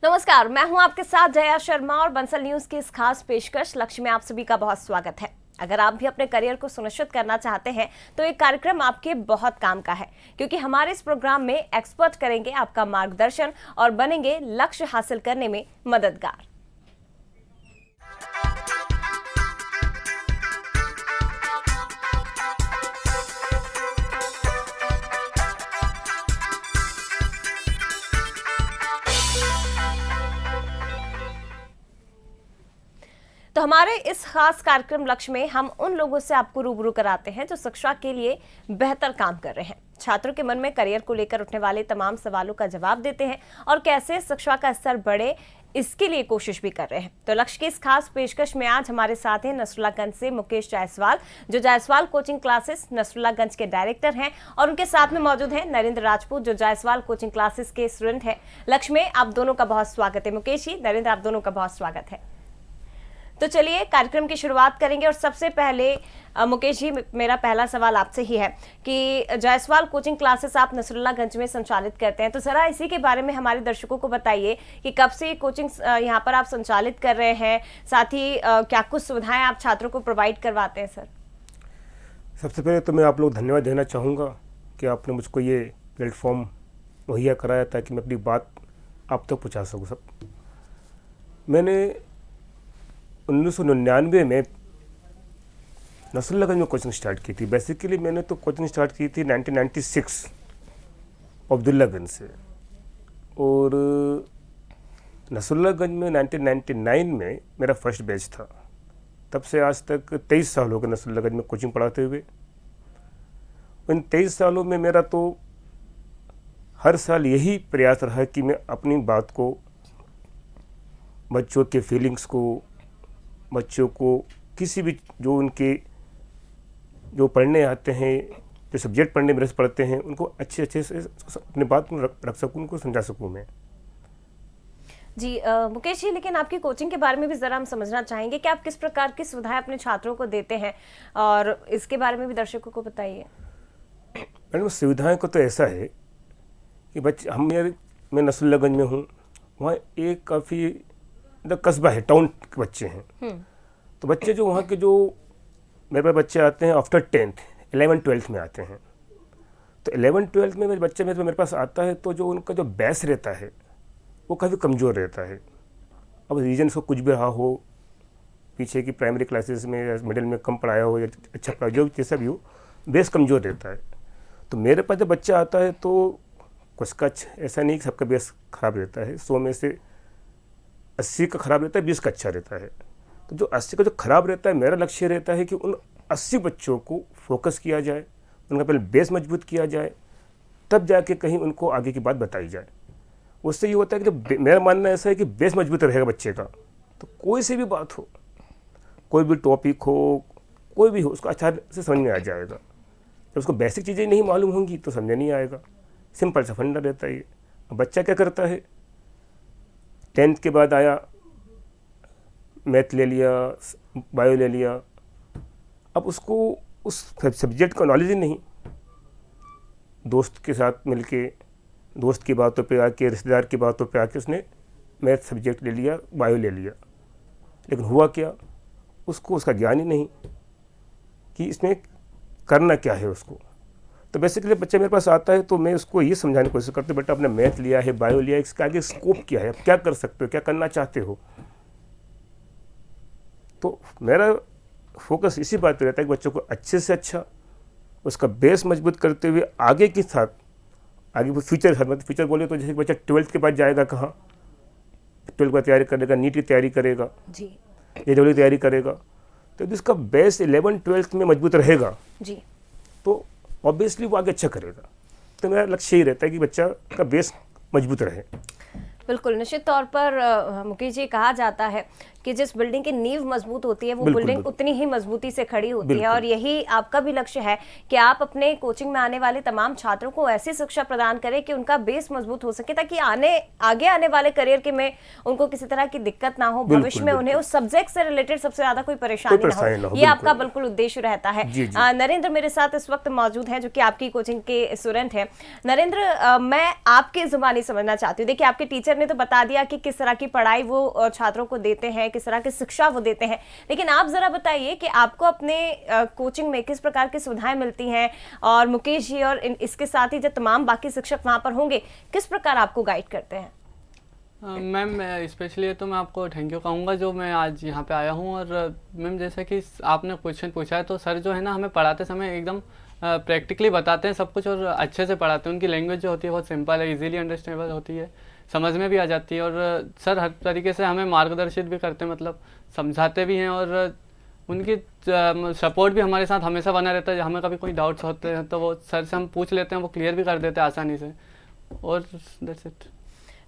नमस्कार, मैं हूं आपके साथ जया शर्मा और बंसल न्यूज की इस खास पेशकश लक्ष्य में आप सभी का बहुत स्वागत है। अगर आप भी अपने करियर को सुनिश्चित करना चाहते हैं तो एक कार्यक्रम आपके बहुत काम का है, क्योंकि हमारे इस प्रोग्राम में एक्सपर्ट करेंगे आपका मार्गदर्शन और बनेंगे लक्ष्य हासिल करने में मददगार। तो हमारे इस खास कार्यक्रम लक्ष्य में हम उन लोगों से आपको रूबरू कराते हैं जो शिक्षा के लिए बेहतर काम कर रहे हैं, छात्रों के मन में करियर को लेकर उठने वाले तमाम सवालों का जवाब देते हैं और कैसे शिक्षा का स्तर बढ़े इसके लिए कोशिश भी कर रहे हैं। तो लक्ष्य की इस खास पेशकश में आज हमारे साथ हैं नसरुल्लागंज से मुकेश जायसवाल, जो जायसवाल कोचिंग क्लासेस नसरुल्लागंज के डायरेक्टर हैं, और उनके साथ में मौजूद हैं नरेंद्र राजपूत, जो जायसवाल कोचिंग क्लासेस के स्टूडेंट हैं। लक्ष्य में आप दोनों का बहुत स्वागत है। मुकेश जी, नरेंद्र, आप दोनों का बहुत स्वागत है। तो चलिए कार्यक्रम की शुरुआत करेंगे और सबसे पहले मुकेश जी, मेरा पहला सवाल आपसे ही है कि जायसवाल कोचिंग क्लासेस आप नसरुल्लागंज में संचालित करते हैं, तो जरा इसी के बारे में हमारे दर्शकों को बताइए कि कब से कोचिंग यहाँ पर आप संचालित कर रहे हैं, साथ ही क्या कुछ सुविधाएं आप छात्रों को प्रोवाइड करवाते हैं। सर, सबसे पहले तो मैं आप लोग धन्यवाद देना चाहूँगा कि आपने मुझको ये प्लेटफॉर्म मुहैया कराया ताकि मैं अपनी बात आप तक पहुँचा सकूँ। सब मैंने 1999 में नसरुल्लागंज में कोचिंग स्टार्ट की थी। बेसिकली मैंने तो कोचिंग स्टार्ट की थी 1996 अब्दुल्लागंज से, और नसरुल्लागंज में 1999 में मेरा फर्स्ट बैच था। तब से आज तक 23 साल हो गए नसरुल्लागंज में कोचिंग पढ़ाते हुए। इन 23 सालों में मेरा तो हर साल यही प्रयास रहा कि मैं अपनी बात को, बच्चों के फीलिंग्स को, बच्चों को किसी भी जो पढ़ने आते हैं, जो सब्जेक्ट पढ़ने मेरे से पढ़ते हैं, उनको अच्छे से अपने बात को रख सकूँ, उनको समझा सकूँ मैं। जी मुकेश जी, लेकिन आपकी कोचिंग के बारे में भी ज़रा हम समझना चाहेंगे कि आप किस प्रकार की सुविधाएं अपने छात्रों को देते हैं, और इसके बारे में भी दर्शकों को बताइए। मैडम, सुविधाएं को तो ऐसा है कि मैं नसरुल्लागंज में हूँ, वहाँ एक काफ़ी कस्बा है, टाउन के बच्चे हैं। तो बच्चे जो वहाँ के, जो मेरे पास बच्चे आते हैं आफ्टर 10th 11th 12th में आते हैं, तो 11th 12th में मेरे पास आता है, तो जो उनका जो बेस रहता है वो काफ़ी कमज़ोर रहता है। अब रीजन को कुछ भी रहा हो, पीछे की प्राइमरी क्लासेस में या मिडिल में कम पढ़ाया हो या अच्छा पढ़ाया, जो जैसा भी हो, बेस कमज़ोर रहता है। तो मेरे पास जब बच्चा आता है तो कुछ का ऐसा नहीं कि सबका बेस ख़राब रहता है। 100 में से 80 का ख़राब रहता है, 20 का अच्छा रहता है। तो जो 80 का जो ख़राब रहता है, मेरा लक्ष्य रहता है कि उन 80 बच्चों को फोकस किया जाए, उनका पहले बेस मजबूत किया जाए, तब जाके कहीं उनको आगे की बात बताई जाए। उससे ये होता है कि जब, मेरा मानना ऐसा है कि बेस मजबूत रहेगा बच्चे का, तो कोई सी भी बात हो, कोई भी टॉपिक हो, कोई भी हो, उसको अच्छा से समझ में आ जाएगा। जब उसको बेसिक चीज़ें नहीं मालूम होंगी तो समझ नहीं आएगा। सिंपल सा फंडा रहता है ये। अब बच्चा क्या करता है, 10th के बाद आया, मैथ ले लिया, बायो ले लिया, अब उसको उस सब्जेक्ट का नॉलेज ही नहीं। दोस्त के साथ मिलके, दोस्त की बातों पे आके, रिश्तेदार की बातों पे आके उसने मैथ सब्जेक्ट ले लिया, बायो ले लिया, लेकिन हुआ क्या, उसको उसका ज्ञान ही नहीं कि इसमें करना क्या है उसको। तो बेसिकली बच्चा मेरे पास आता है तो मैं उसको ये समझाने की कोशिश करता हूँ, बेटा आपने मैथ लिया है, बायो लिया है, इसका आगे स्कोप क्या है, आप क्या कर सकते हो, क्या करना चाहते हो। तो मेरा फोकस इसी बात पे रहता है कि बच्चों को अच्छे से अच्छा, उसका बेस मजबूत करते हुए आगे के साथ, आगे वो फ्यूचर, मतलब फ्यूचर बोले तो जैसे बच्चा 12th के बाद जाएगा कहाँ, 12th का तैयारी करेगा, नीट की तैयारी करेगा जी, JEE की तैयारी करेगा, तो यदि उसका बेस 11th 12th में मजबूत रहेगा जी, तो ऑब्वियसली वो आगे अच्छा करेगा। तो मेरा लक्ष्य यही रहता है कि बच्चा का बेस मजबूत रहे। बिल्कुल, निश्चित तौर पर मुकेश जी, कहा जाता है कि जिस बिल्डिंग की नींव मजबूत होती है वो बिल्कुल, बिल्डिंग बिल्कुल। उतनी ही मजबूती से खड़ी होती है। बिल्कुल। और यही आपका भी लक्ष्य है कि आप अपने कोचिंग में आने वाले तमाम छात्रों को ऐसी शिक्षा प्रदान करें कि उनका बेस मजबूत हो सके, ताकि आगे आने वाले करियर के में उनको किसी तरह की दिक्कत ना हो, बिल्कुल, भविष्य में उन्हें बिल्कुल। उस सब्जेक्ट से रिलेटेड सबसे ज्यादा कोई परेशानी ना परेशानी ना हो। हो, ये बिल्कुल। आपका बिल्कुल उद्देश्य रहता है। जी, जी। नरेंद्र मेरे साथ इस वक्त मौजूद हैं, जो कि आपकी कोचिंग के स्टूडेंट हैं। नरेंद्र, मैं आपकी जुबानी समझना चाहती हूँ। देखिए, आपके टीचर ने तो बता दिया कि किस तरह की पढ़ाई वो छात्रों को देते हैं, किस तरह की शिक्षा वो देते हैं, लेकिन आप जरा बताइए कि आपको अपने कोचिंग में किस प्रकार की सुविधाएं मिलती हैं, और मुकेश जी और इसके साथ ही जो तमाम बाकी शिक्षक वहां पर होंगे, किस प्रकार आपको गाइड करते हैं? मैम, स्पेशली तो मैं आपको थैंक यू कहूँगा जो मैं आज यहाँ पे आया हूँ। और मैम, जैसे कि आपने क्वेश्चन पूछा है, तो सर जो है ना हमें पढ़ाते समय एकदम प्रैक्टिकली बताते हैं सब कुछ, और अच्छे से पढ़ाते हैं। उनकी लैंग्वेज जो होती है बहुत सिंपल है, इजीली अंडरस्टैंडेबल होती है, समझ में भी आ जाती है। और सर हर तरीके से हमें मार्गदर्शित भी करते हैं, मतलब समझाते भी हैं, और उनकी सपोर्ट भी हमारे साथ हमेशा बना रहता है। हमें कभी कोई डाउट्स होते हैं तो वो सर से हम पूछ लेते हैं, वो क्लियर भी कर देते हैं आसानी से। और दैट्स इट।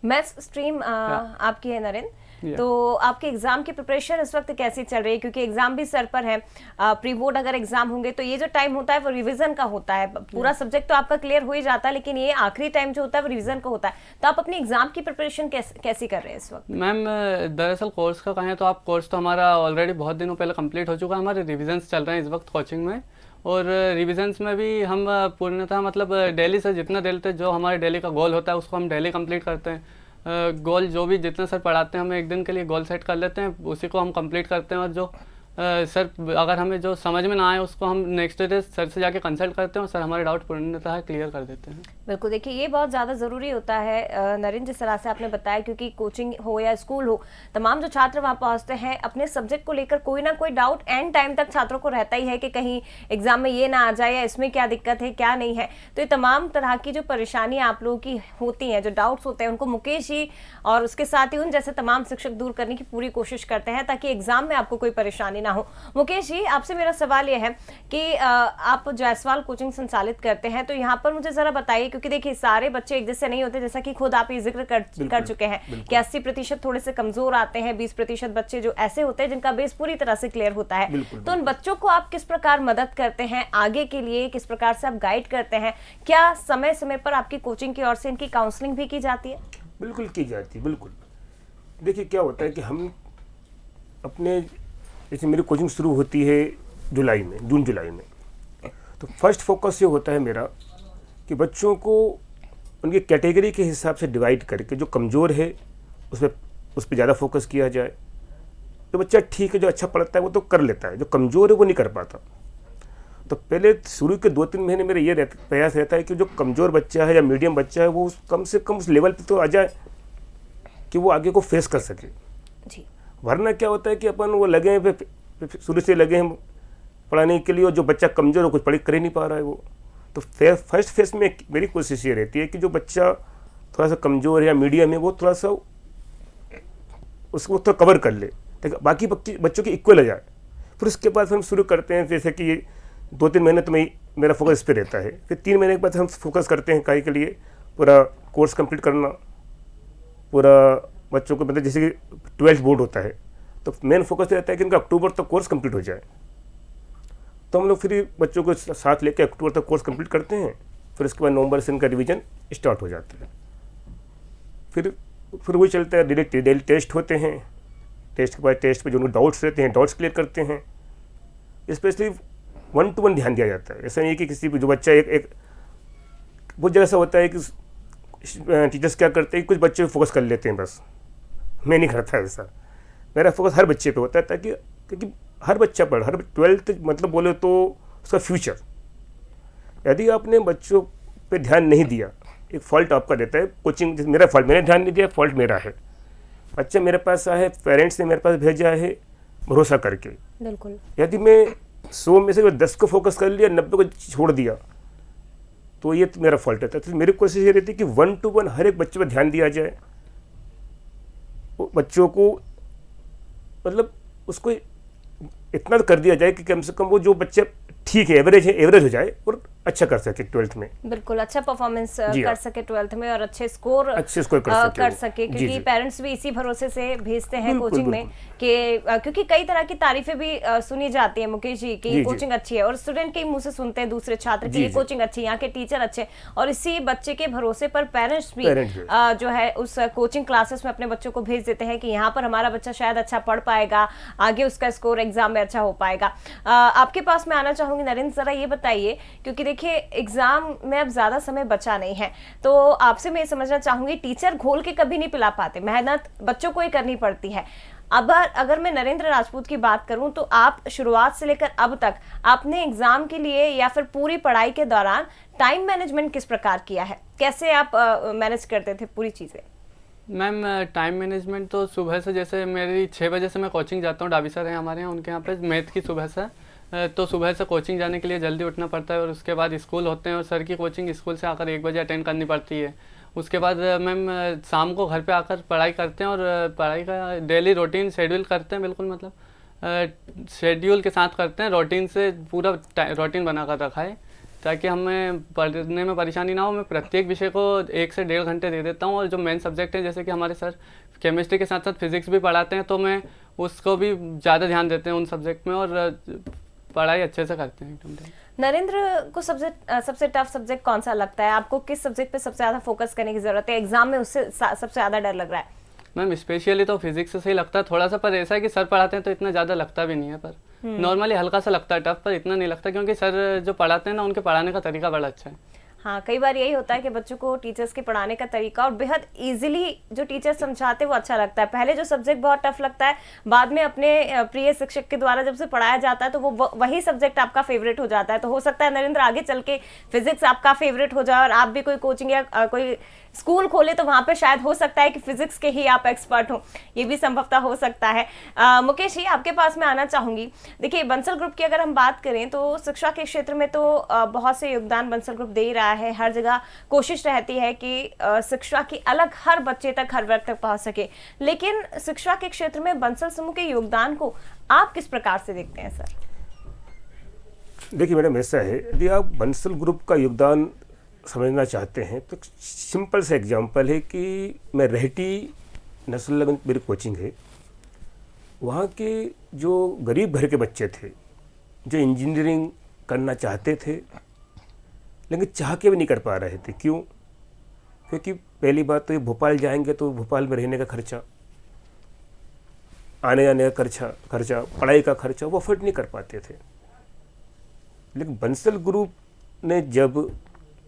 मैथ्स स्ट्रीम आपकी है नरेंद्र, Yeah. तो आपके एग्जाम की प्रिपरेशन इस वक्त कैसी चल रही है? क्योंकि एग्जाम भी सर पर है, प्री बोर्ड अगर एग्जाम होंगे तो ये जो टाइम होता है वो रिवीजन का होता है। पूरा सब्जेक्ट तो आपका क्लियर हो ही जाता है, लेकिन ये आखिरी टाइम जो होता है वो रिवीजन का होता है। तो आप अपनी एग्जाम की प्रिपरेशन कैसी कर रहे हैं इस वक्त? मैम, दरअसल कोर्स का कहें तो आप कोर्स तो हमारा ऑलरेडी बहुत दिनों पहले कंप्लीट हो चुका है। हमारे रिविजन्स चल रहे हैं इस वक्त कोचिंग में, और रिविजन्स में भी हम पूर्णतः मतलब डेली से जितना देते हैं, जो हमारे डेली का गोल होता है उसको हम डेली कंप्लीट करते हैं। गोल जो भी जितना सर पढ़ाते हैं, हम एक दिन के लिए गोल सेट कर लेते हैं, उसी को हम कंप्लीट करते हैं। और जो सर अगर हमें जो समझ में ना आए उसको हम नेक्स्ट डे सर से जाके कंसल्ट करते हैं, और सर हमारे डाउट पूर्णतः क्लियर कर देते हैं। बिल्कुल, देखिए ये बहुत ज़्यादा ज़रूरी होता है नरेंद्र, जिस तरह से आपने बताया, क्योंकि कोचिंग हो या स्कूल हो, तमाम जो छात्र वहाँ पहुँचते हैं अपने सब्जेक्ट को लेकर कोई ना कोई डाउट एंड टाइम तक छात्रों को रहता ही है कि कहीं एग्जाम में ये ना आ जाए, या इसमें क्या दिक्कत है क्या नहीं है। तो ये तमाम तरह की जो परेशानियाँ आप लोगों की होती हैं, जो डाउट्स होते हैं, उनको मुकेश जी और उसके साथ ही उन जैसे तमाम शिक्षक दूर करने की पूरी कोशिश करते हैं, ताकि एग्जाम में आपको कोई परेशानी ना हो। मुकेश जी, आपसे मेरा सवाल यह है कि आप जायसवाल कोचिंग संचालित करते हैं, तो यहाँ पर मुझे जरा बताइए, क्योंकि देखिए सारे बच्चे एक जैसे नहीं होते, जैसा कि खुद आप ये जिक्र कर चुके हैं कि 80% थोड़े से कमजोर आते हैं, 20% बच्चे जो ऐसे होते हैं जिनका बेस पूरी तरह से क्लियर होता है। तो उन बच्चों को आप किस प्रकार मदद करते हैं आगे के लिए, किस प्रकार से आप गाइड करते हैं? क्या समय समय पर आपकी कोचिंग की ओर से इनकी काउंसलिंग भी की जाती है? बिल्कुल की जाती है, बिल्कुल। देखिए क्या होता है कि हम अपने, जैसे मेरी कोचिंग शुरू होती है जून जुलाई में, तो फर्स्ट फोकस ये होता है मेरा कि बच्चों को उनकी कैटेगरी के हिसाब से डिवाइड करके, जो कमज़ोर है उस पर ज़्यादा फोकस किया जाए। जो बच्चा ठीक है, जो अच्छा पढ़ता है वो तो कर लेता है, जो कमज़ोर है वो नहीं कर पाता। तो पहले शुरू के 2-3 महीने मेरा ये प्रयास रहता है कि जो कमज़ोर बच्चा है या मीडियम बच्चा है वो कम से कम उस लेवल पे तो आ जाए कि वो आगे को फेस कर सके जी। वरना क्या होता है कि अपन वो लगे हैं, शुरू से लगे हैं पढ़ाने के लिए, और जो बच्चा कमज़ोर हो कुछ पढ़ कर ही नहीं पा रहा है वो। तो फर्स्ट फेज में मेरी कोशिश ये रहती है कि जो बच्चा थोड़ा सा कमज़ोर है या मीडियम है वो थोड़ा सा उसको थोड़ा कवर कर ले, ताकि बाकी बच्चों की इक्वल आ जाए। फिर उसके बाद हम शुरू करते हैं, जैसे कि ये 2-3 महीने तो मेरा फोकस इस पर रहता है। फिर 3 महीने के बाद हम फोकस करते हैं के लिए पूरा कोर्स कंप्लीट करना, पूरा बच्चों को, मतलब जैसे कि 12th बोर्ड होता है तो मेन फोकस रहता है कि इनका अक्टूबर तक कोर्स कंप्लीट हो जाए। तो हम लोग फिर बच्चों को साथ लेकर अक्टूबर तक कोर्स कंप्लीट करते हैं। फिर उसके बाद नवंबर से इनका रिवीजन स्टार्ट हो जाता है। फिर वही चलता है, डेली टेस्ट होते हैं। टेस्ट के बाद टेस्ट पे जो उनको डाउट्स रहते हैं डाउट्स क्लियर करते हैं। स्पेशली 1-to-1 ध्यान दिया जाता है। ऐसा नहीं है कि किसी जो बच्चा एक बहुत जगह ऐसा होता है कि टीचर्स क्या करते हैं, कुछ बच्चे फोकस कर लेते हैं, बस मैं नहीं करता ऐसा। मेरा फोकस हर बच्चे पे होता है, ताकि क्योंकि हर बच्चा हर 12th मतलब बोले तो उसका फ्यूचर, यदि आपने बच्चों पे ध्यान नहीं दिया, एक फॉल्ट आपका रहता है कोचिंग, मेरा फॉल्ट, मैंने ध्यान नहीं दिया, फॉल्ट मेरा है। बच्चा मेरे पास आया है, पेरेंट्स ने मेरे पास भेजा है भरोसा करके। बिल्कुल। यदि मैं 100 में से 10 को फोकस कर लिया, 90 को छोड़ दिया, तो ये मेरा फॉल्ट रहता है। तो मेरी कोशिश ये रहती है कि 1-to-1 हर एक बच्चे पर ध्यान दिया जाए। बच्चों को मतलब उसको इतना कर दिया जाए कि कम से कम वो जो बच्चा ठीक है, एवरेज हो जाए, और अच्छा कर सके 12th में। बिल्कुल अच्छा परफॉर्मेंस जी कर हाँ। सके 12th में और अच्छे स्कोर अच्छे स्कोर कर सके वो। जी, क्योंकि जी। पेरेंट्स भी इसी भरोसे से भेजते हैं बिल्कुल, कोचिंग में कि क्योंकि कई तरह की तारीफें भी सुनी जाती है मुकेश जी कि जी, जी। कोचिंग अच्छी है और स्टूडेंट के ही मुंह से सुनते हैं दूसरे छात्र की जी, ये जी। कोचिंग अच्छी है, यहाँ के टीचर अच्छे, और इसी बच्चे के भरोसे पर पेरेंट्स भी Parents भी। जो है उस कोचिंग क्लासेस में अपने बच्चों को भेज देते हैं कि यहाँ पर हमारा बच्चा शायद अच्छा पढ़ पाएगा, आगे उसका स्कोर एग्जाम में अच्छा हो पाएगा। आपके पास मैं आना चाहूंगी नरेंद्र, जरा ये बताइए क्योंकि देखिए एग्जाम में अब ज्यादा समय बचा नहीं है, तो आपसे मैं ये समझना चाहूंगी टीचर घोल के कभी नहीं पिला पाते, मेहनत बच्चों को ही करनी पड़ती है। अब अगर मैं नरेंद्र राजपूत की बात करूं तो आप शुरुआत से लेकर अब तक आपने एग्जाम के लिए या फिर पूरी पढ़ाई के दौरान टाइम मैनेजमेंट किस प्रकार किया है, कैसे आप मैनेज करते थे पूरी चीजें? मैम टाइम मैनेजमेंट तो सुबह से, जैसे मेरी 6 बजे से मैं कोचिंग जाता हूँ, डाबी सर हैं हमारे यहाँ, उनके यहाँ पे मैथ की सुबह से तो सुबह से कोचिंग जाने के लिए जल्दी उठना पड़ता है और उसके बाद स्कूल होते हैं और सर की कोचिंग स्कूल से आकर 1 बजे अटेंड करनी पड़ती है। उसके बाद मैम शाम को घर पे आकर पढ़ाई करते हैं और पढ़ाई का डेली रूटीन शेड्यूल करते हैं, बिल्कुल मतलब शेड्यूल के साथ करते हैं, रूटीन से पूरा रूटीन बना कर रखा है ताकि हमें पढ़ने में परेशानी ना हो। मैं प्रत्येक विषय को 1 से 1.5 घंटे दे देता हूँ और जो मेन सब्जेक्ट है, जैसे कि हमारे सर केमिस्ट्री के साथ साथ फिजिक्स भी पढ़ाते हैं, तो मैं उसको भी ज़्यादा ध्यान देते हैं उन सब्जेक्ट में और पढ़ाई अच्छे से करते हैं एकदम। नरेंद्र को सबसे टफ सब्जेक्ट कौन सा लगता है? आपको किस सब्जेक्ट पे सबसे ज्यादा फोकस करने की जरूरत है एग्जाम में, उससे सबसे ज्यादा डर लग रहा है? मैम स्पेशली तो फिजिक्स से सही लगता है थोड़ा सा, पर ऐसा है कि सर पढ़ाते हैं तो इतना ज़्यादा लगता भी नहीं है, पर नॉर्मली हल्का सा लगता है टफ, पर इतना नहीं लगता क्योंकि सर जो पढ़ाते हैं ना उनके पढ़ाने का तरीका बड़ा अच्छा है। हाँ, कई बार यही होता है कि बच्चों को टीचर्स के पढ़ाने का तरीका और बेहद इजीली जो टीचर समझाते हैं वो अच्छा लगता है। पहले जो सब्जेक्ट बहुत टफ लगता है, बाद में अपने प्रिय शिक्षक के द्वारा जब से पढ़ाया जाता है तो वो वही सब्जेक्ट आपका फेवरेट हो जाता है। तो हो सकता है नरेंद्र आगे चल के फिजिक्स आपका फेवरेट हो जाए और आप भी कोई कोचिंग या कोई स्कूल खोले तो वहां पे शायद हो सकता है कि फिजिक्स के ही आप एक्सपर्ट हो, ये भी संभवतः हो सकता है। मुकेश जी, आपके पास मैं आना चाहूंगी। देखिए बंसल ग्रुप की अगर हम बात करें तो शिक्षा के क्षेत्र में तो बहुत से योगदान बंसल ग्रुप दे ही रहा है। हर जगह कोशिश रहती है कि शिक्षा की अलग हर बच्चे तक, हर वर्ग तक पहुंच सके, लेकिन शिक्षा के क्षेत्र में बंसल समूह के योगदान को आप किस प्रकार से देखते हैं सर? देखिए मैडम, ऐसा है, यदि आप बंसल ग्रुप का योगदान समझना चाहते हैं तो सिंपल सा एग्जांपल है कि मैं रहटी नसरुल्लागंज मेरी कोचिंग है, वहाँ के जो गरीब घर के बच्चे थे जो इंजीनियरिंग करना चाहते थे लेकिन चाह के भी नहीं कर पा रहे थे। क्यों? क्योंकि पहली बात तो ये भोपाल जाएंगे तो भोपाल में रहने का खर्चा, आने जाने का खर्चा, पढ़ाई का खर्चा वो अफोर्ड नहीं कर पाते थे। लेकिन बंसल ग्रुप ने जब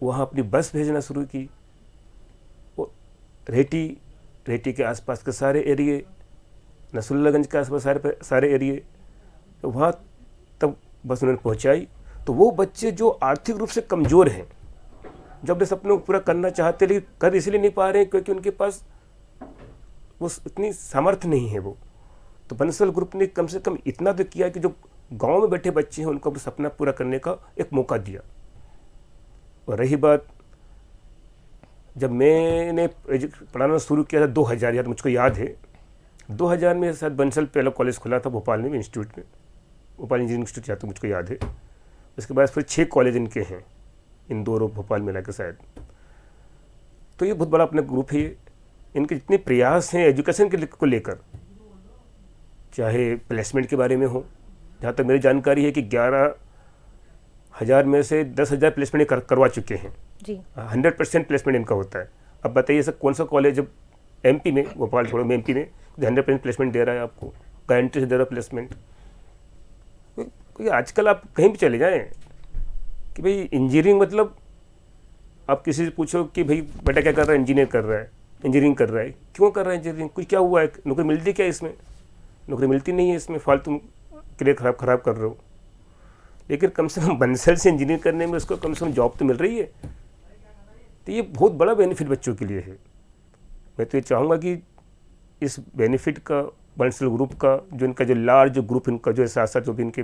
वहाँ अपनी बस भेजना शुरू की, वो रेहटी के आसपास के सारे एरिए, नसरुल्लागंज के आसपास सारे एरिए, तो वहाँ तब बस उन्होंने पहुँचाई। तो वो बच्चे जो आर्थिक रूप से कमज़ोर हैं, जो अपने सपनों को पूरा करना चाहते लेकिन कर इसलिए नहीं पा रहे हैं क्योंकि उनके पास वो इतनी सामर्थ्य नहीं है वो, तो बंसल ग्रुप ने कम से कम इतना तो किया कि जो गांव में बैठे बच्चे हैं उनको अपना सपना पूरा करने का एक मौका दिया। और रही बात, जब मैंने पढ़ाना शुरू किया था 2000, यार मुझको याद है 2000 में शायद बंसल पहला कॉलेज खुला था भोपाल में, इंस्टीट्यूट में, भोपाल इंजीनियरिंग इंस्टीट्यूट जहाँ तक मुझको याद है। उसके बाद फिर 6 कॉलेज इनके हैं, इंदौर और भोपाल मिला के शायद। तो ये बहुत बड़ा अपना ग्रुप है ये। इनके जितने प्रयास हैं एजुकेशन के को लेकर, चाहे प्लेसमेंट के बारे में हो, जहाँ तक मेरी जानकारी है कि 11,000 में से 10,000 प्लेसमेंट करवा चुके हैं जी। 100% प्लेसमेंट इनका होता है। अब बताइए सर कौन सा कॉलेज जब एमपी में, भोपाल छोड़ो में, एमपी में 100% प्लेसमेंट दे रहा है आपको, गारंटी से दे रहा है प्लेसमेंट। आजकल आप कहीं भी चले जाएं कि भाई इंजीनियरिंग मतलब, आप किसी से पूछो कि भाई बेटा क्या कर रहा है, इंजीनियरिंग कर रहा है। क्यों कर रहा है इंजीनियरिंग? कुछ क्या हुआ है? नौकरी मिलती क्या इसमें? नौकरी मिलती नहीं है इसमें, फालतू करियर खराब कर रहे हो। लेकिन कम से कम बंसल से इंजीनियरिंग करने में उसको कम से कम जॉब तो मिल रही है। तो ये बहुत बड़ा बेनिफिट बच्चों के लिए है। मैं तो ये चाहूँगा कि इस बेनिफिट का बंसल ग्रुप का, जो इनका जो लार्ज ग्रुप इनका जो साथ साथ जो भी इनके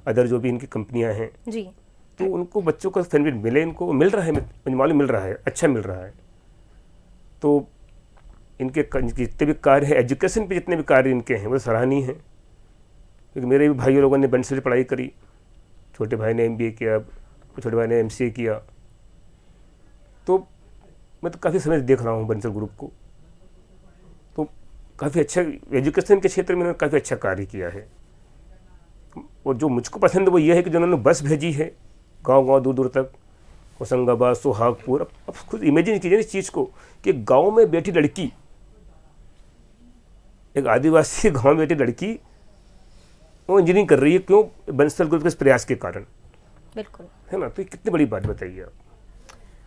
अदर जो भी इनकी कंपनियां हैं जी, तो उनको बच्चों को बेनिफिट मिले, इनको मिल रहा है, मुझे मालूम मिल रहा है, अच्छा मिल रहा है। तो इनके जितने भी कार्य हैं, एजुकेशन पे जितने भी कार्य इनके हैं वो सराहनीय हैं। क्योंकि मेरे भी भाइयों लोगों ने बंसल से पढ़ाई करी, छोटे भाई ने MBA किया, छोटे भाई ने MCA किया। तो मैं तो काफ़ी समय से देख रहा हूँ बंसल ग्रुप को, तो काफ़ी अच्छा एजुकेशन के क्षेत्र में उन्होंने काफ़ी अच्छा कार्य किया है। और जो मुझको पसंद है वो ये है कि जो उन्होंने बस भेजी है गांव-गांव दूर-दूर तक, होशंगाबाद, सोहागपुर। अब खुद इमेजिन कीजिए इस चीज़ को कि गांव में बैठी लड़की, एक आदिवासी गांव में बैठी लड़की वो इंजीनियरिंग कर रही है, क्यों? बंसल ग्रुप के इस प्रयास के कारण, बिल्कुल है ना। तो ये कितनी बड़ी बात बताइए आप।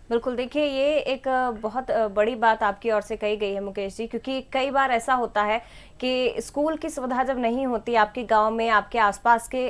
बिल्कुल, देखिए ये एक बहुत बड़ी बात आपकी ओर से कही गई है मुकेश जी, क्योंकि कई बार ऐसा होता है कि स्कूल की सुविधा जब नहीं होती आपके गांव में, आपके आसपास के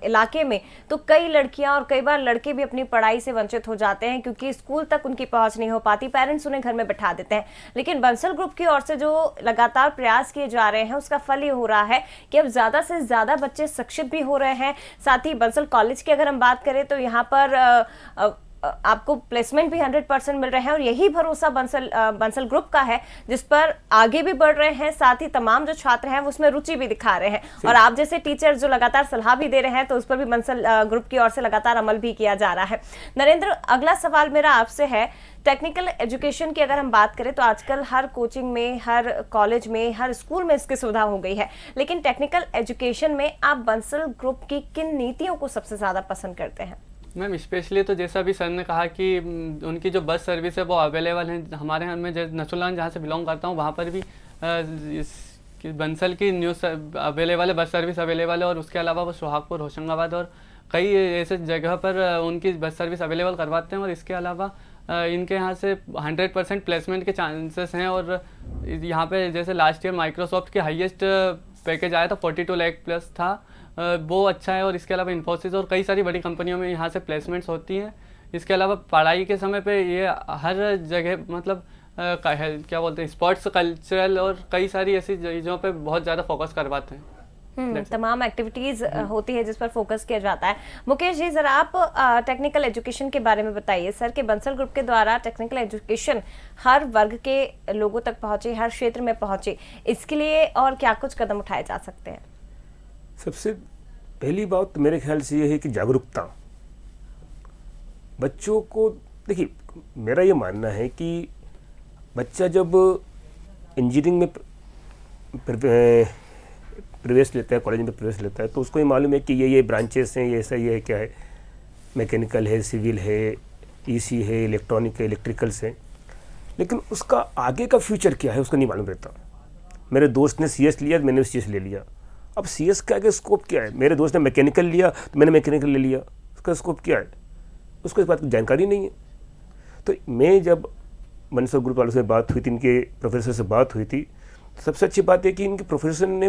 इलाके में, तो कई लड़कियां और कई बार लड़के भी अपनी पढ़ाई से वंचित हो जाते हैं, क्योंकि स्कूल तक उनकी पहुंच नहीं हो पाती, पेरेंट्स उन्हें घर में बैठा देते हैं। लेकिन बंसल ग्रुप की ओर से जो लगातार प्रयास किए जा रहे हैं उसका फल ये हो रहा है कि अब ज़्यादा से ज़्यादा बच्चे शिक्षित भी हो रहे हैं। साथ ही बंसल कॉलेज की अगर हम बात करें तो यहाँ पर आपको प्लेसमेंट भी 100% मिल रहे हैं, और यही भरोसा बंसल ग्रुप का है जिस पर आगे भी बढ़ रहे हैं। साथ ही तमाम जो छात्र हैं वो उसमें रुचि भी दिखा रहे हैं, और आप जैसे टीचर जो लगातार सलाह भी दे रहे हैं तो उस पर भी बंसल ग्रुप की ओर से लगातार अमल भी किया जा रहा है। नरेंद्र, अगला सवाल मेरा आपसे है, टेक्निकल एजुकेशन की अगर हम बात करें तो आजकल हर कोचिंग में, हर कॉलेज में, हर स्कूल में इसकी सुविधा हो गई है, लेकिन टेक्निकल एजुकेशन में आप बंसल ग्रुप की किन नीतियों को सबसे ज़्यादा पसंद करते हैं? मैम स्पेशली तो जैसा भी सर ने कहा कि उनकी जो बस सर्विस है वो अवेलेबल है हमारे यहाँ में, नसुल्लान जहाँ से बिलोंग करता हूँ वहाँ पर भी बंसल की न्यूज़ अवेलेबल है, बस सर्विस अवेलेबल है। और उसके अलावा वो सोहागपुर, होशंगाबाद और कई ऐसे जगह पर उनकी बस सर्विस अवेलेबल करवाते हैं। और इसके अलावा इनके यहाँ से 100% प्लेसमेंट के चांसेस हैं। और यहाँ पे जैसे लास्ट ईयर माइक्रोसॉफ्ट के हाईएस्ट पैकेज आया था, 42 लाख प्लस था, वो अच्छा है। और इसके अलावा इन्फोसिस और कई सारी बड़ी कंपनियों में यहाँ से प्लेसमेंट्स होती हैं। इसके अलावा पढ़ाई के समय पे ये हर जगह मतलब क्या बोलते हैं, स्पोर्ट्स, कल्चरल और कई सारी ऐसी चीज़ों पे बहुत ज़्यादा फोकस करवाते हैं। तमाम एक्टिविटीज होती है जिस पर फोकस किया जाता है। मुकेश जी, जरा आप टेक्निकल एजुकेशन के बारे में बताइए। सर के बंसल ग्रुप के द्वारा टेक्निकल एजुकेशन हर वर्ग के लोगों तक पहुंचे, हर क्षेत्र में पहुंचे, इसके लिए और क्या कुछ कदम उठाए जा सकते हैं? सबसे पहली बात तो मेरे ख्याल से ये है कि जागरूकता। बच्चों को देखिए, मेरा ये मानना है कि बच्चा जब इंजीनियरिंग में प्रवेश लेता है, कॉलेज में प्रवेश लेता है, तो उसको ये मालूम है कि ये ब्रांचेस हैं, ये ऐसा, ये है, क्या है, मैकेनिकल है, सिविल है, ईसी है, इलेक्ट्रॉनिक है, इलेक्ट्रिकल्स है। लेकिन उसका आगे का फ्यूचर क्या है उसको नहीं मालूम रहता। मेरे दोस्त ने CS लिया, मैंने भी CS ले लिया। अब CS का आगे स्कोप क्या है? मेरे दोस्त ने मैकेनिकल लिया तो मैंने मैकेनिकल ले लिया, उसका स्कोप क्या है? उसको इस बात की जानकारी नहीं है। तो मैं जब बंसल ग्रुप वालों से बात हुई थी, इनके प्रोफेसर से बात हुई थी, तो सबसे अच्छी बात है कि इनके प्रोफेसर ने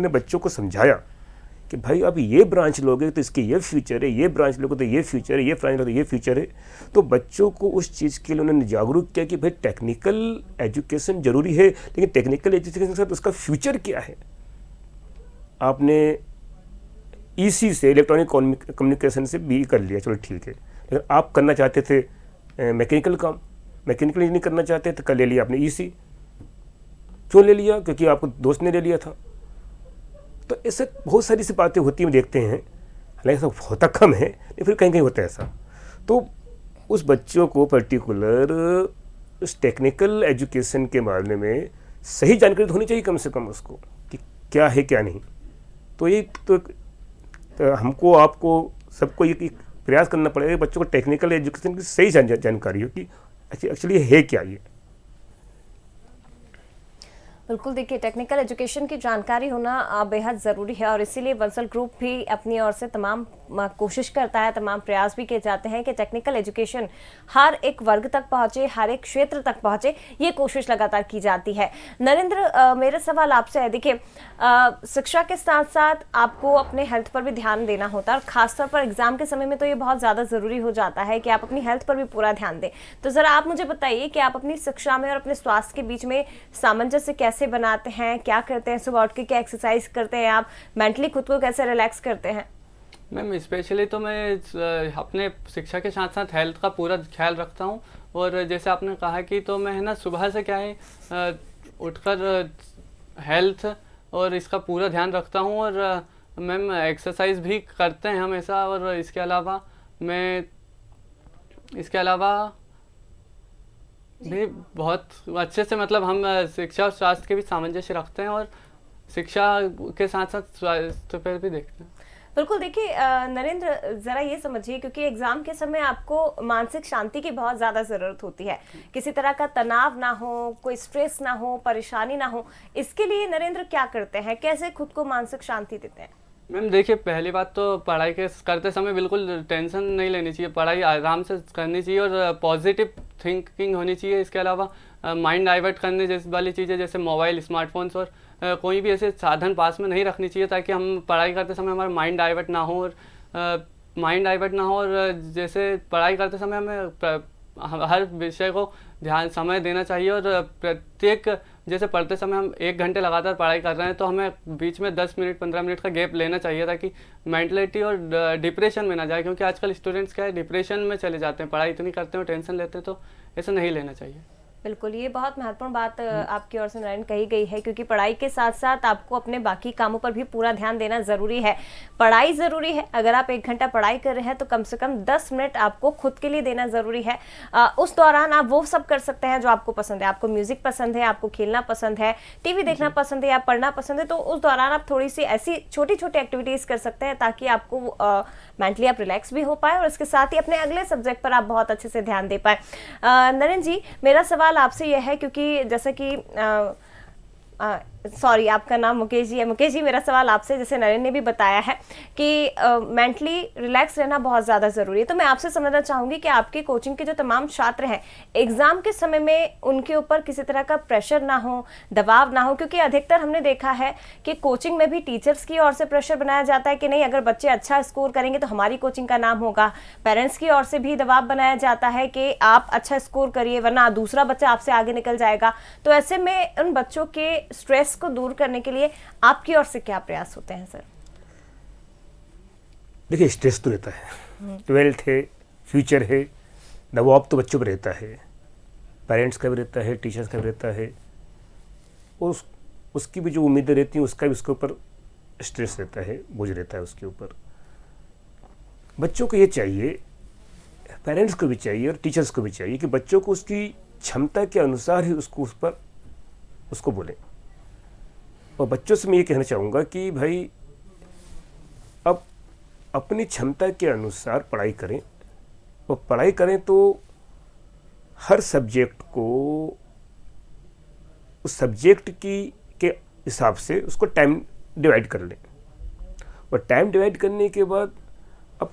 बच्चों को समझाया कि भाई अब ये ब्रांच लोगे तो इसके ये फ्यूचर है, ये ब्रांच लोगे तो ये फ्यूचर है, ये ब्रांच लोगे तो ये फ्यूचर है। तो बच्चों को उस चीज़ के लिए उन्होंने जागरूक किया कि भाई टेक्निकल एजुकेशन ज़रूरी है, लेकिन टेक्निकल एजुकेशन के साथ उसका फ्यूचर क्या है। आपने EC से, इलेक्ट्रॉनिक कम्युनिकेशन से BE कर लिया, चलो ठीक है, लेकिन आप करना चाहते थे मैकेनिकल काम, मैकेनिकल इंजीनियरिंग करना चाहते थे, कर ले लिया आपने EC। क्यों ले लिया? क्योंकि आपको दोस्त ने ले लिया था। तो ऐसे बहुत सारी सी बातें होती हैं, देखते हैं, हालांकि ऐसा होता कम है, लेकिन फिर कहीं कहीं होता है ऐसा। तो उस बच्चों को पर्टिकुलर उस टेक्निकल एजुकेशन के बारे में सही जानकारी तो होनी चाहिए कम से कम उसको, कि क्या है क्या नहीं। तो ये तो हमको, आपको, सबको ये प्रयास करना पड़ेगा कि बच्चों को टेक्निकल एजुकेशन की सही जानकारी हो कि एक्चुअली है क्या ये। बिल्कुल, देखिए टेक्निकल एजुकेशन की जानकारी होना बेहद ज़रूरी है, और इसीलिए बंसल ग्रुप भी अपनी ओर से तमाम कोशिश करता है, तमाम प्रयास भी किए जाते हैं कि टेक्निकल एजुकेशन हर एक वर्ग तक पहुंचे, हर एक क्षेत्र तक पहुंचे, ये कोशिश लगातार की जाती है। नरेंद्र, मेरा सवाल आपसे है, देखिए शिक्षा के साथ साथ आपको अपने हेल्थ पर भी ध्यान देना होता है, और खासतौर पर एग्जाम के समय में तो ये बहुत ज़्यादा ज़रूरी हो जाता है कि आप अपनी हेल्थ पर भी पूरा ध्यान दें। तो ज़रा आप मुझे बताइए कि आप अपनी शिक्षा में और अपने स्वास्थ्य के बीच में सामंजस्य कैसे बनाते हैं, क्या करते हैं, सुबह उठ के क्या एक्सरसाइज करते हैं, आप मेंटली खुद को कैसे रिलैक्स करते हैं? मैम स्पेशली तो मैं अपने शिक्षा के साथ साथ हेल्थ का पूरा ख्याल रखता हूँ। और जैसे आपने कहा कि तो मैं है ना सुबह से क्या है उठकर हेल्थ और इसका पूरा ध्यान रखता हूँ। और मैम एक्सरसाइज भी करते हैं हमेशा। और इसके अलावा मैं इसके अलावा भी बहुत अच्छे से मतलब हम शिक्षा और स्वास्थ्य के भी सामंजस्य रखते हैं और शिक्षा के साथ साथ स्वास्थ्य पर भी देखते हैं। बिल्कुल। देखिए नरेंद्र, जरा ये समझिए, क्योंकि एग्जाम के समय आपको मानसिक शांति की बहुत ज्यादा जरूरत होती है, किसी तरह का तनाव ना हो, कोई स्ट्रेस ना हो, परेशानी ना हो, इसके लिए नरेंद्र क्या करते हैं, कैसे खुद को मानसिक शांति देते हैं? मैम देखिए, पहली बात तो पढ़ाई के करते समय बिल्कुल टेंशन नहीं लेनी चाहिए, पढ़ाई आराम से करनी चाहिए और पॉजिटिव थिंकिंग होनी चाहिए। इसके अलावा माइंड डाइवर्ट करने जैसी वाली चीज़ें जैसे मोबाइल, स्मार्टफोन्स और कोई भी ऐसे साधन पास में नहीं रखनी चाहिए ताकि हम पढ़ाई करते समय हमारा माइंड डाइवर्ट ना हो और जैसे पढ़ाई करते समय हमें हर विषय को ध्यान समय देना चाहिए और प्रत्येक जैसे पढ़ते समय हम 1 घंटे लगातार पढ़ाई कर रहे हैं तो हमें बीच में 10 मिनट 15 मिनट का गैप लेना चाहिए ताकि मेंटलिटी और डिप्रेशन में ना जाए, क्योंकि आजकल स्टूडेंट्स क्या है डिप्रेशन में चले जाते हैं, पढ़ाई इतनी करते हैं और टेंशन लेते हैं, तो ऐसा नहीं लेना चाहिए। बिल्कुल, ये बहुत महत्वपूर्ण बात आपकी ओर से नारायण कही गई है, क्योंकि पढ़ाई के साथ साथ आपको अपने बाकी कामों पर भी पूरा ध्यान देना जरूरी है। पढ़ाई जरूरी है, अगर आप 1 घंटा पढ़ाई कर रहे हैं तो कम से कम 10 मिनट आपको खुद के लिए देना जरूरी है। उस दौरान आप वो सब कर सकते हैं जो आपको पसंद है। आपको म्यूजिक पसंद है, आपको खेलना पसंद है, टीवी देखना पसंद है या पढ़ना पसंद है, तो उस दौरान आप थोड़ी सी ऐसी छोटी छोटी एक्टिविटीज कर सकते हैं ताकि आपको मेंटली आप रिलैक्स भी हो पाए और इसके साथ ही अपने अगले सब्जेक्ट पर आप बहुत अच्छे से ध्यान दे पाए। नरेंद्र जी, मेरा सवाल आपसे यह है, क्योंकि जैसा कि सॉरी, आपका नाम मुकेश जी है। मुकेश जी, मेरा सवाल आपसे, जैसे नरेंद्र ने भी बताया है कि मेंटली रिलैक्स रहना बहुत ज़्यादा ज़रूरी है, तो मैं आपसे समझना चाहूँगी कि आपकी कोचिंग के जो तमाम छात्र हैं, एग्ज़ाम के समय में उनके ऊपर किसी तरह का प्रेशर ना हो, दबाव ना हो, क्योंकि अधिकतर हमने देखा है कि कोचिंग में भी टीचर्स की ओर से प्रेशर बनाया जाता है कि नहीं, अगर बच्चे अच्छा स्कोर करेंगे तो हमारी कोचिंग का नाम होगा। पेरेंट्स की ओर से भी दबाव बनाया जाता है कि आप अच्छा स्कोर करिए वरना दूसरा बच्चा आपसे आगे निकल जाएगा। तो ऐसे में उन बच्चों के स्ट्रेस को दूर करने के लिए आपकी ओर से क्या प्रयास होते हैं सर? देखिए, स्ट्रेस तो रहता है, 12th है, फ्यूचर है, दबाव तो बच्चों पर रहता है, पेरेंट्स का भी रहता है, टीचर्स का भी रहता है, और उसकी भी जो उम्मीदें रहती हैं उसका भी उसके ऊपर स्ट्रेस रहता है, बोझ रहता है उसके ऊपर। बच्चों को ये चाहिए, पेरेंट्स को भी चाहिए और टीचर्स को भी चाहिए कि बच्चों को उसकी क्षमता के अनुसार ही उसको बोलें। और बच्चों से मैं ये कहना चाहूँगा कि भाई अब अपनी क्षमता के अनुसार पढ़ाई करें, और पढ़ाई करें तो हर सब्जेक्ट को उस सब्जेक्ट के हिसाब से उसको टाइम डिवाइड कर लें, और टाइम डिवाइड करने के बाद अब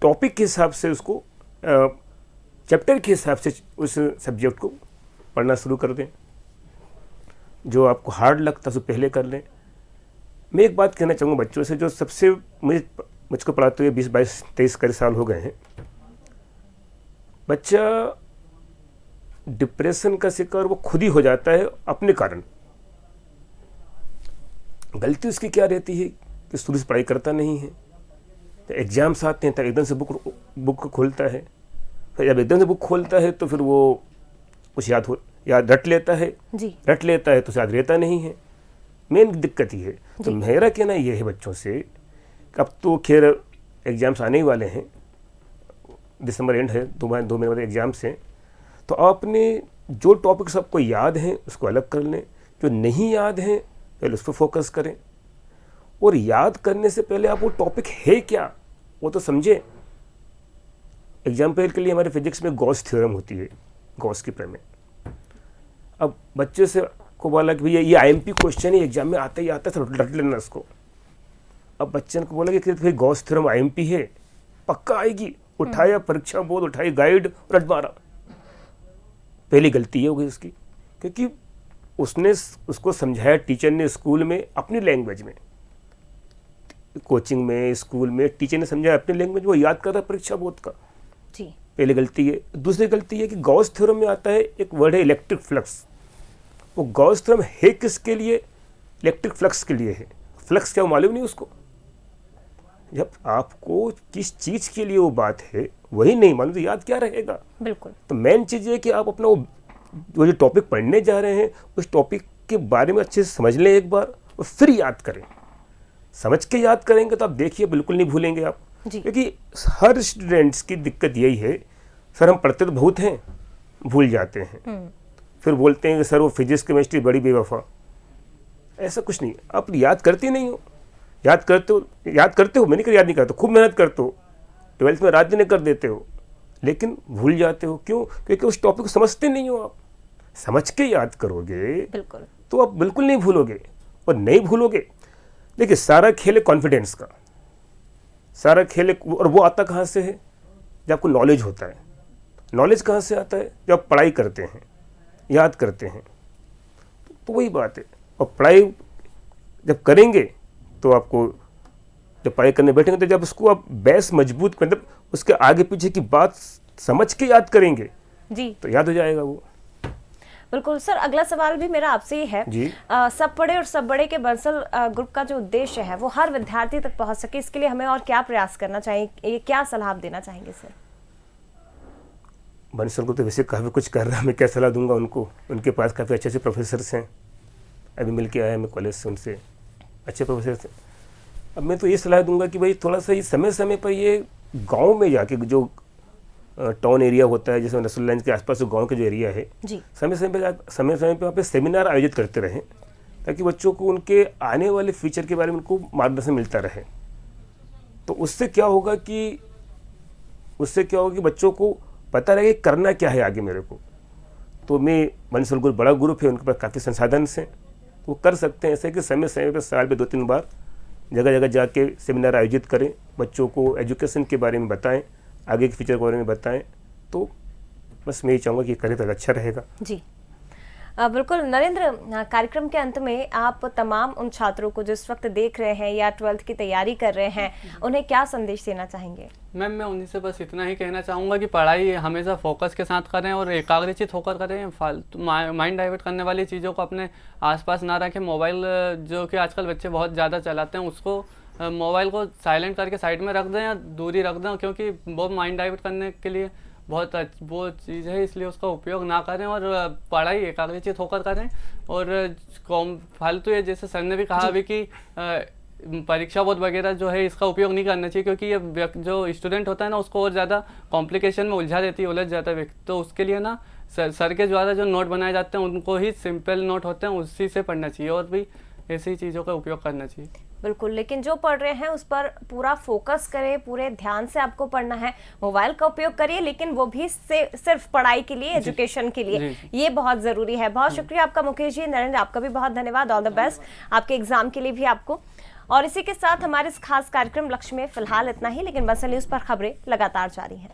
टॉपिक के हिसाब से उसको चैप्टर के हिसाब से उस सब्जेक्ट को पढ़ना शुरू कर दें। जो आपको हार्ड लगता है उसको पहले कर लें। मैं एक बात कहना चाहूँगा बच्चों से, जो सबसे मुझको पढ़ाते हुए 20, 22, 23 साल हो गए हैं, बच्चा डिप्रेशन का शिकार वो खुद ही हो जाता है अपने कारण। गलती उसकी क्या रहती है कि शुरू से पढ़ाई करता नहीं है, तो एग्जाम्स आते हैं तो एकदम से बुक खोलता है, फिर जब एकदम से बुक खोलता है तो फिर वो कुछ याद रट लेता है तो याद रहता नहीं है। मेन दिक्कत ही है। तो मेरा कहना ये है बच्चों से, अब तो खैर एग्जाम्स आने ही वाले हैं, दिसंबर एंड है, 2 महीने वाले एग्जाम्स हैं, तो आपने जो टॉपिक्स आपको याद हैं उसको अलग कर लें, जो नहीं याद हैं पहले उस पर फोकस करें, और याद करने से पहले आप वो टॉपिक है क्या वो तो समझें। एग्जाम्पल के लिए हमारे फिजिक्स में गॉस थ्योरम होती है, गॉस की प्रमेय। अब बच्चे से को बोला कि भैया ये आईएमपी क्वेश्चन है, एग्जाम में आता ही आता है, रट लेना उसको। अब बच्चे को बोला कि भाई गॉस थ्योरम आईएमपी है, पक्का आएगी, उठाया परीक्षा बोर्ड, उठाई गाइड, रट मारा। पहली गलती ये हो गई उसकी, क्योंकि उसने उसको समझाया टीचर ने स्कूल में अपनी लैंग्वेज में, कोचिंग में, स्कूल में टीचर ने समझाया अपनी लैंग्वेज, वो याद कर रहा है परीक्षा बोर्ड का। पहली गलती है। दूसरी गलती है कि गॉस थ्योरम में आता है एक वर्ड है इलेक्ट्रिक फ्लक्स। वो गॉस थ्योरम है किसके लिए? इलेक्ट्रिक फ्लक्स के लिए है। फ्लक्स क्या मालूम नहीं उसको। जब आपको किस चीज़ के लिए वो बात है वही नहीं मालूम तो याद क्या रहेगा? बिल्कुल। तो मेन चीज़ ये कि आप अपना वो जो टॉपिक पढ़ने जा रहे हैं उस टॉपिक के बारे में अच्छे से समझ लें एक बार, और फिर याद करें। समझ के याद करेंगे तो आप देखिए बिल्कुल नहीं भूलेंगे आप। जी। क्योंकि हर स्टूडेंट्स की दिक्कत यही है, सर हम पढ़ते तो बहुत हैं, भूल जाते हैं, फिर बोलते हैं कि सर वो फिजिक्स केमिस्ट्री बड़ी बेवफा। ऐसा कुछ नहीं, आप याद करते नहीं हो, याद करते हो, मैंने कहा याद नहीं करते, खूब मेहनत करते हो, 12th में रात दिन कर देते हो, लेकिन भूल जाते हो। क्यों? क्योंकि उस टॉपिक को समझते नहीं हो। आप समझ के याद करोगे बिल्कुल, तो आप बिल्कुल नहीं भूलोगे, और नहीं भूलोगे। देखिए सारा खेल है कॉन्फिडेंस का, सारा खेल है, और वो आता कहाँ से है? जब आपको नॉलेज होता है। नॉलेज कहाँ से आता है? जब आप पढ़ाई करते हैं, याद करते हैं, तो वही बात है। और पढ़ाई जब करेंगे तो आपको, जब पढ़ाई करने बैठेंगे तो जब उसको आप बेस मजबूत, मतलब उसके आगे पीछे की बात समझ के याद करेंगे जी तो याद हो जाएगा वो। बिल्कुल सर, अगला सवाल भी मेरा आपसे ही है। जी। सब पढ़े और सब बड़े के बंसल ग्रुप का जो उद्देश्य है वो हर विद्यार्थी तक पहुंच सके, इसके लिए हमें और क्या प्रयास करना चाहिए, ये क्या सलाह आप देना चाहेंगे सर? बंसल को तो वैसे काफ़ी कुछ कर रहा है, मैं क्या सलाह दूंगा उनको, उनके पास काफ़ी अच्छे अच्छे प्रोफेसर्स हैं, अभी मिल के आया मैं कॉलेज से, उनसे अच्छे प्रोफेसर हैं। अब मैं तो ये सलाह दूंगा कि भाई थोड़ा सा ये समय समय पर ये गांव में जाके, जो टाउन एरिया होता है, जैसे नसरुल्लागंज के आसपास जो गांव का जो एरिया है, जी समय समय पे वहाँ पे सेमिनार आयोजित करते रहें, ताकि बच्चों को उनके आने वाले फ्यूचर के बारे में उनको मार्गदर्शन मिलता रहे। तो उससे क्या होगा कि बच्चों को पता रहे करना क्या है आगे मेरे को। तो मैं बंसल ग्रुप बड़ा ग्रुप है, उनके पास काफ़ी संसाधन हैं, वो कर सकते हैं ऐसे कि समय समय पर साल में 2-3 बार जगह जगह जाके सेमिनार आयोजित करें, बच्चों को एजुकेशन के बारे में बताएं, आगे के फ्यूचर के बारे में बताएं। तो बस मैं ये चाहूँगा कि करें तो अच्छा रहेगा। जी बिल्कुल नरेंद्र, कार्यक्रम के अंत में आप तमाम उन छात्रों को जो इस वक्त देख रहे हैं या 12th की तैयारी कर रहे हैं, उन्हें क्या संदेश देना चाहेंगे? मैम मैं उन्हीं से बस इतना ही कहना चाहूँगा कि पढ़ाई हमेशा फोकस के साथ करें और एकाग्रचित होकर करें। फालतू माइंड डाइवर्ट करने वाली चीज़ों को अपने आसपास ना रखें। मोबाइल जो कि आजकल बच्चे बहुत ज़्यादा चलाते हैं, उसको मोबाइल को साइलेंट करके साइड में रख दें या दूरी रख दें, क्योंकि वो माइंड डाइवर्ट करने के लिए बहुत वो चीज़ है, इसलिए उसका उपयोग ना करें और पढ़ाई एकाग्रचित होकर करें। और फालतू है, जैसे सर ने भी कहा अभी कि परीक्षा बोर्ड वगैरह जो है इसका उपयोग नहीं करना चाहिए, क्योंकि ये जो स्टूडेंट होता है ना उसको और ज़्यादा कॉम्प्लिकेशन में उलझ जाता है व्यक्ति। तो उसके लिए ना सर के द्वारा जो नोट बनाए जाते हैं उनको ही सिंपल नोट होते हैं, उसी से पढ़ना चाहिए और भी ऐसी चीज़ों का उपयोग करना चाहिए। बिल्कुल, लेकिन जो पढ़ रहे हैं उस पर पूरा फोकस करें, पूरे ध्यान से आपको पढ़ना है। मोबाइल का उपयोग करिए, लेकिन वो भी सिर्फ पढ़ाई के लिए, एजुकेशन के लिए, ये बहुत ज़रूरी है। बहुत शुक्रिया आपका मुकेश जी। नरेंद्र, आपका भी बहुत धन्यवाद। ऑल द बेस्ट आपके एग्जाम के लिए भी आपको। और इसी के साथ हमारे इस खास कार्यक्रम लक्ष्य में फिलहाल इतना ही, लेकिन बंसल न्यूज़ पर खबरें लगातार जारी हैं।